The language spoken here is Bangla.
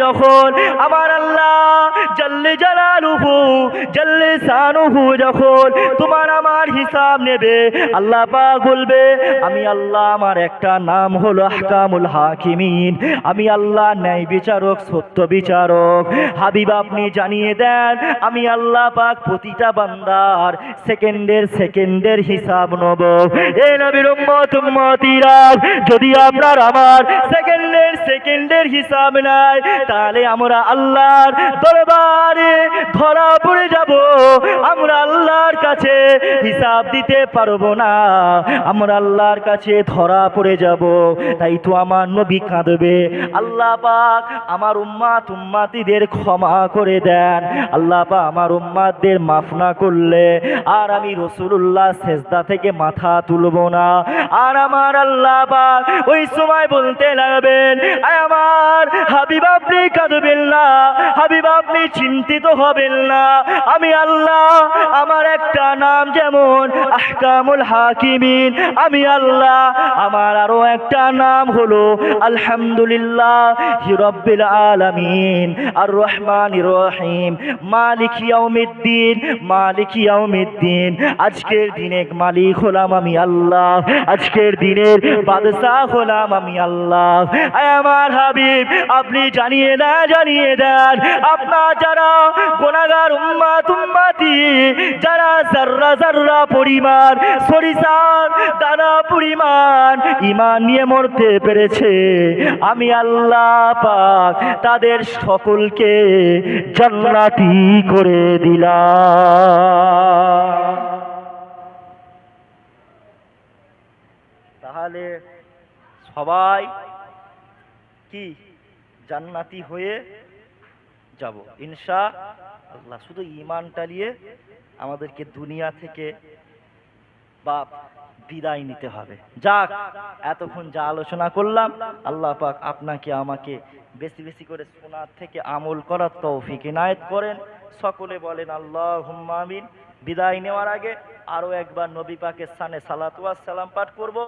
যখন আমার আল্লাহ জাল্লে জালালুহু জাল্লে শানুহু যখন তোমার আমার হিসাব নেবে, আল্লাহ পাক বলবে আমি আল্লাহ আমার একটা নাম হলো আহকামুল হাকিমিন, আমি আল্লাহ ন্যায় বিচারক, সত্য বিচারক। হাবিব আপনি জানিয়ে দেন আমি আল্লাহ পাক প্রতিটা বান্দার সেকেন্ডের হিসাব নেব। এ নবীর উম্মত উম্মতিরা, যদি আপনার আমার সেকেন্ডের হিসাব নাই, তাহলে আমরা আল্লাহর দরবারে ধরা পড়ে যাব, আমরা আল্লাহর কাছে হিসাব দিতে পারবো না, আমরা আল্লাহর কাছে ধরা পড়ে যাব। তাই তো আমার নবী কাঁদবে, আল্লাহ পাক আমার উম্মাত উম্মাতিদের ক্ষমা করে দেন, আল্লাহ পাক আমার উম্মাতদের মাফ না করলে আর আমি রাসূলুল্লাহ সেজদা থেকে মাথা তুলবো না। আর আমার আল্লাহ পাক ওই সময় বলতে লাগবেন আয় আমার হাবিব আপনি কাঁদবেন না, হাবিব আপনি চিন্তিত হবেন না, আমি আল্লাহ আমার একটা নাম যেমন আহকামুল হাকিমিন, আমি আল্লাহ আমার আরো একটা নাম হলো আলহামদুলিল্লাহি রাব্বিল আলামিন আর রহমানির রহিম মালিক ইয়াউমিদ্দিন, মালিক ইয়াউমিদ্দিন। আজকের দিনের মালিক হলাম আমি আল্লাহ, আজকের দিনের বাদশা হলাম আমি আল্লাহ। আয় আমার হাবিব আপনি জানিয়ে দেন আপনার যারা গুনাহগার উম্মত উম্মতি, যারা যাররা যাররা পরিমাণ সরিষার দানা পরিমাণ ঈমান নিয়ে মরতে পেরেছে, আমি আল্লাহ পাক তাদের সকলকে জান্নাতি করে দিলাম। তাহলে সবাই কি জান্নাতি হয়ে যাব ইনশাআল্লাহ। শুধু ঈমানটা নিয়ে আমাদেরকে দুনিয়া থেকে বা বিদায় নিতে হবে। যাক, এতক্ষণ যা আলোচনা করলাম আল্লাহ পাক আপনাকে আমাকে বেশি বেশি করে শোনার থেকে আমল করার তৌফিক ইনায়েত করেন। সকলে বলেন আল্লাহুম্মা আমিন। বিদায় নেওয়ার আগে আরো একবার নবী পাকের শানে সালাতু ওয়াস সালাম পাঠ করব।